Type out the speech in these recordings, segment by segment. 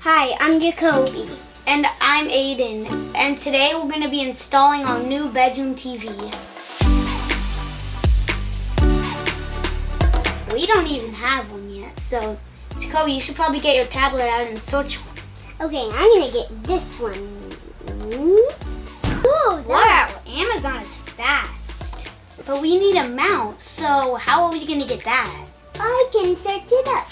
Hi, I'm Jacoby. And I'm Aiden. And today we're going to be installing our new bedroom TV. We don't even have one yet, so Jacoby, you should probably get your tablet out and search one. Okay, I'm gonna get this one. Oh, wow, Amazon is fast. But we need a mount, so how are we going to get that? I can search it up.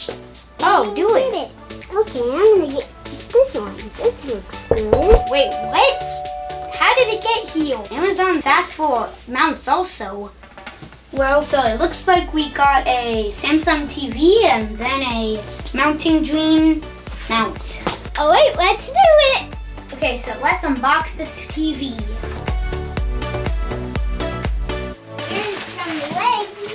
Oh, do it. Okay, I'm gonna get this one. This looks good. Wait, what? How did it get here? Amazon fast for mounts also. Well, so it looks like we got a Samsung TV and then a Mounting Dream mount. Oh wait, let's do it. Okay, so let's unbox this TV. Here's some legs.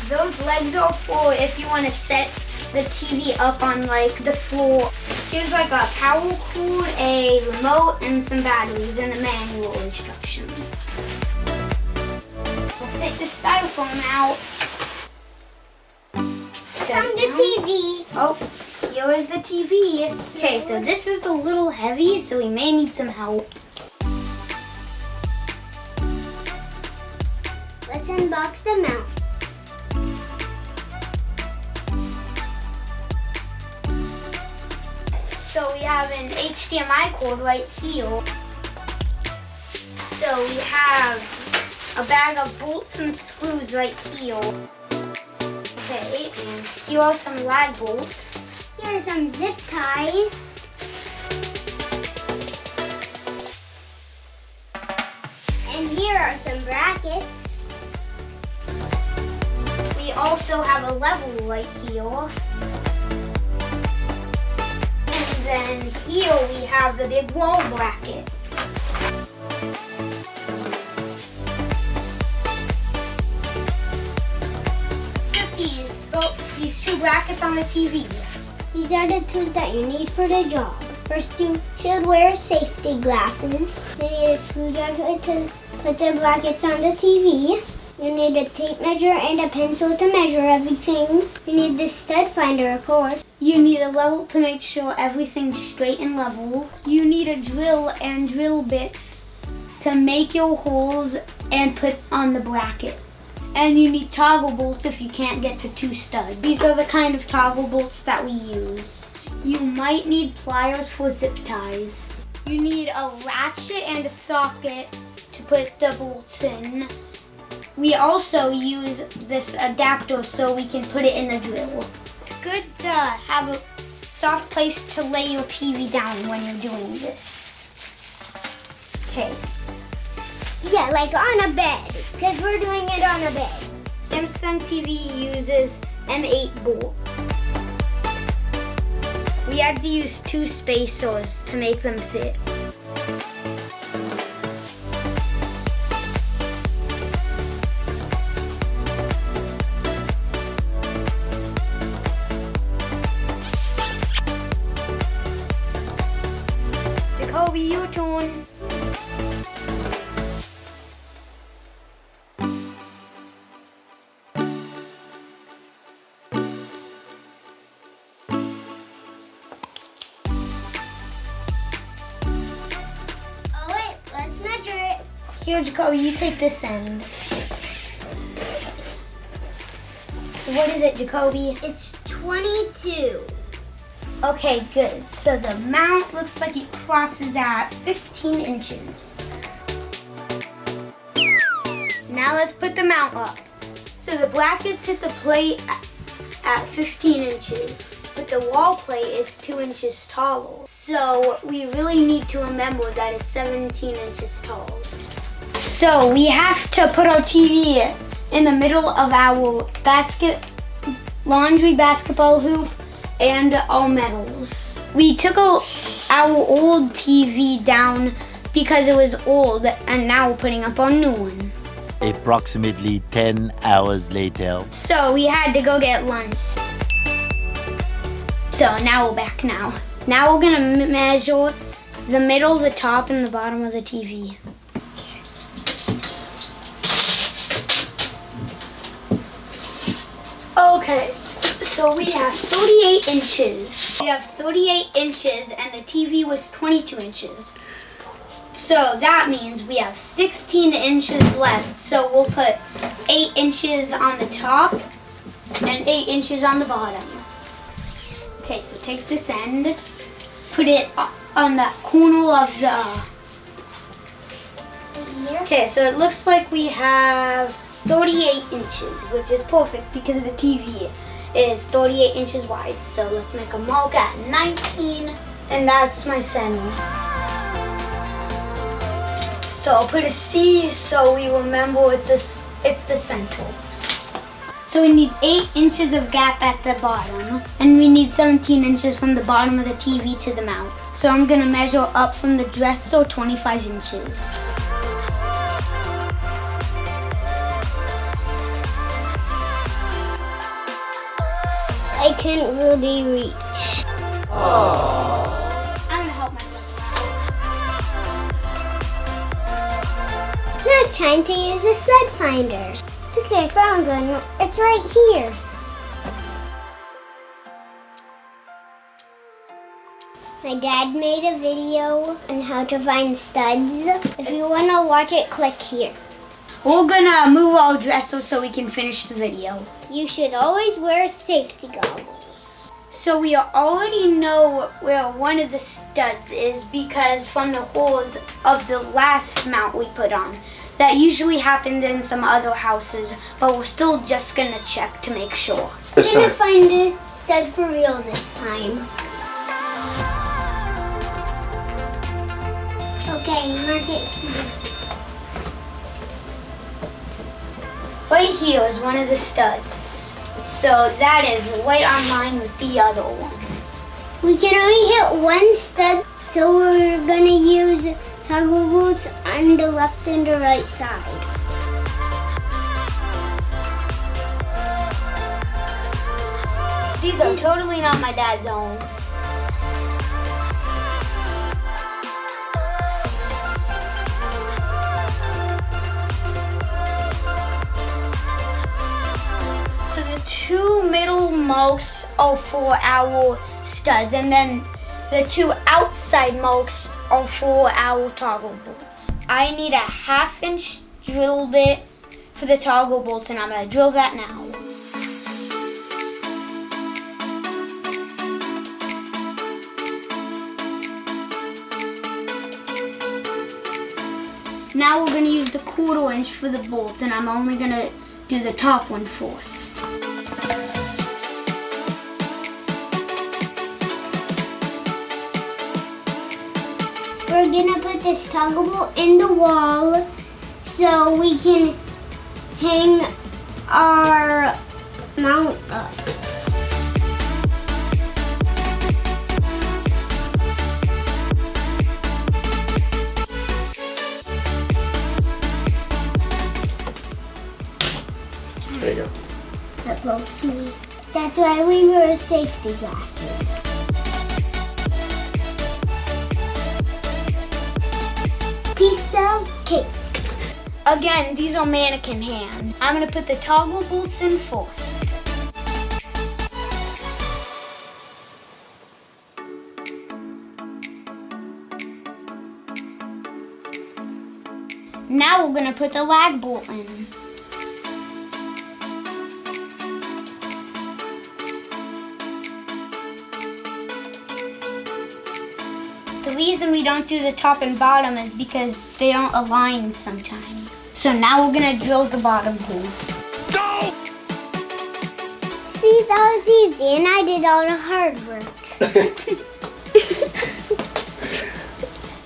Those legs are for if you want to set the TV up on like the floor. Here's like a power cord, a remote, and some batteries and the manual instructions. Let's take the styrofoam out. From the TV. Oh, here is the TV. Okay, so this is a little heavy, so we may need some help. Let's unbox the mount. So we have an HDMI cord right here. So we have a bag of bolts and screws right here. Okay, and here are some lag bolts. Here are some zip ties. And here are some brackets. We also have a level right here. And then here we have the big wall bracket. These two brackets on the TV. These are the tools that you need for the job. First, you should wear safety glasses. You need a screwdriver to put the brackets on the TV. You need a tape measure and a pencil to measure everything. You need the stud finder, of course. You need a level to make sure everything's straight and level. You need a drill and drill bits to make your holes and put on the bracket. And you need toggle bolts if you can't get to two studs. These are the kind of toggle bolts that we use. You might need pliers for zip ties. You need a ratchet and a socket to put the bolts in. We also use this adapter so we can put it in the drill. It's good to have a soft place to lay your TV down when you're doing this. Okay. Yeah, like on a bed, because we're doing it on a bed. Samsung TV uses M8 bolts. We had to use two spacers to make them fit. Jacoby, your turn. Here, Jacoby, you take this end. So what is it, Jacoby? It's 22. Okay, good. So the mount looks like it crosses at 15 inches. Now let's put the mount up. So the brackets hit the plate at 15 inches, but the wall plate is 2 inches taller. So we really need to remember that it's 17 inches tall. So we have to put our TV in the middle of our laundry basketball hoop and our metals. We took our old TV down because it was old, and now we're putting up our new one. Approximately 10 hours later. So we had to go get lunch. So now we're back now. Now we're gonna measure the middle, the top, and the bottom of the TV. Okay, So we have 38 inches. We have 38 inches and the TV was 22 inches. So that means we have 16 inches left. So we'll put 8 inches on the top and 8 inches on the bottom. Okay, so take this end, put it on that corner of the... Okay, so it looks like we have 38 inches, which is perfect because the TV is 38 inches wide. So let's make a mark at 19, and that's my center. So I'll put a C so we remember it's the center. So we need 8 inches of gap at the bottom, and we need 17 inches from the bottom of the TV to the mount. So I'm gonna measure up from the dresser 25 inches. I can't really reach. I'm gonna help myself. Now it's time to use the sled finder. Okay, I found one. It's right here. My dad made a video on how to find studs. If you want to watch it, click here. We're gonna move our dresser so we can finish the video. You should always wear safety goggles. So we already know where one of the studs is because from the holes of the last mount we put on. That usually happened in some other houses, but we're still just gonna check to make sure. We're gonna find the stud for real this time. Okay, mark it here. Right here is one of the studs. So that is right on line with the other one. We can only hit one stud, so we're gonna use toggle boots on the left and the right side. These are totally not my dad's owns. So the two middle marks are for our studs, and then the two outside marks are for our toggle bolts. I need a 1/2 inch drill bit for the toggle bolts, and I'm gonna drill that now. Now we're gonna use the 1/4 inch for the bolts, and I'm only gonna do the top one first. We're gonna put this toggle bolt in the wall so we can hang our mount up. There you go. That pokes me. That's why we wear safety glasses. Piece of cake. Again, these are mannequin hands. I'm gonna put the toggle bolts in first. Now we're gonna put the lag bolt in. The reason we don't do the top and bottom is because they don't align sometimes. So now we're gonna drill the bottom hole. Go! See, that was easy and I did all the hard work.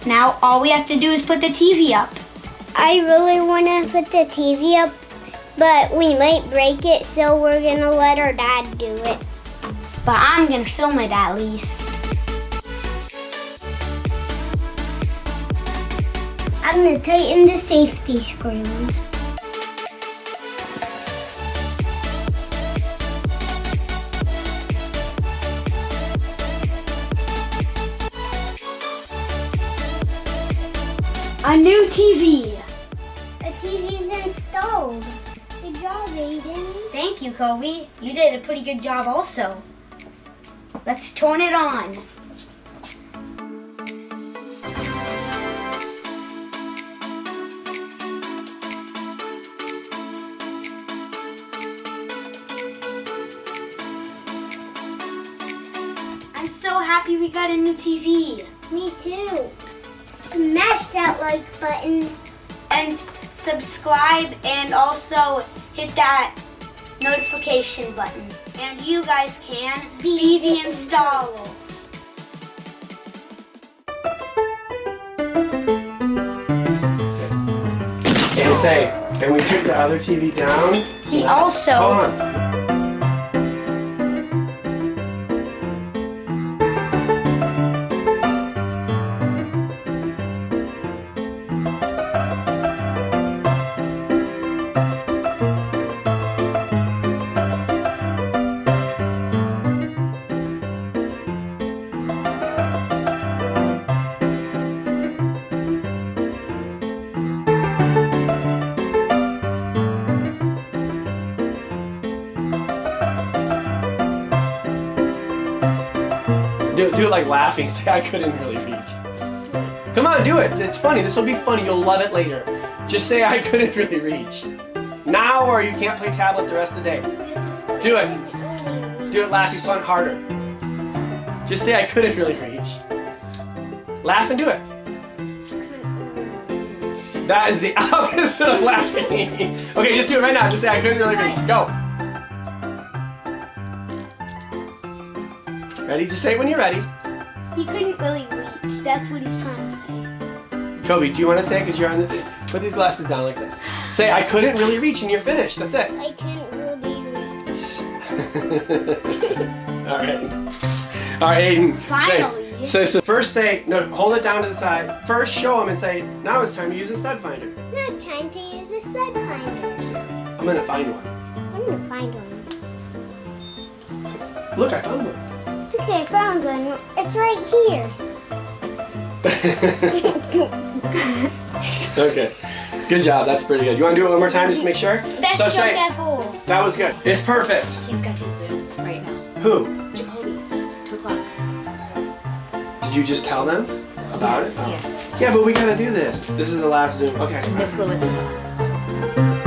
Now all we have to do is put the TV up. I really want to put the TV up, but we might break it, so we're going to let our dad do it. But I'm gonna film it at least. I'm going to tighten the safety screws. A new TV. The TV's installed. Good job, Aiden. Thank you, Kobe. You did a pretty good job also. Let's turn it on. I'm so happy we got a new TV. Me too. Smash that like button. And subscribe and also hit that notification button. And you guys can be the installer. And say, and we took the other TV down. See, also, Hold on. Do it like laughing. Say, I couldn't really reach. Come on, do it. It's funny. This will be funny. You'll love it later. Just say, I couldn't really reach. Now, or you can't play tablet the rest of the day. Do it. Do it laughing fun harder. Just say, I couldn't really reach. Laugh and do it. That is the opposite of laughing. Okay, just do it right now. Just say, I couldn't really reach. Go. Ready? Just say it when you're ready. he couldn't really reach. That's what he's trying to say. Kobe, do you want to say it? Because you're on the... Put these glasses down like this. Say, I couldn't really reach, and you're finished. That's it. I couldn't really reach. All right. All right, Aiden. Finally. So first say, no, hold it down to the side. First show them and say, now it's time to use a stud finder. Now it's time to use a stud finder. I'm going to find one. I'm gonna find one. Look, I found one. Okay, I found one. It's right here. Okay. Good job. That's pretty good. You want to do it one more time just to make sure? Best So joke say, ever. that was good. It's perfect. He's got his Zoom right now. Who? Jacoby, 2 o'clock. Did you just tell them about it? Oh. Yeah. Yeah, but we gotta do this. This is the last Zoom. Okay. Miss Lewis is on. So.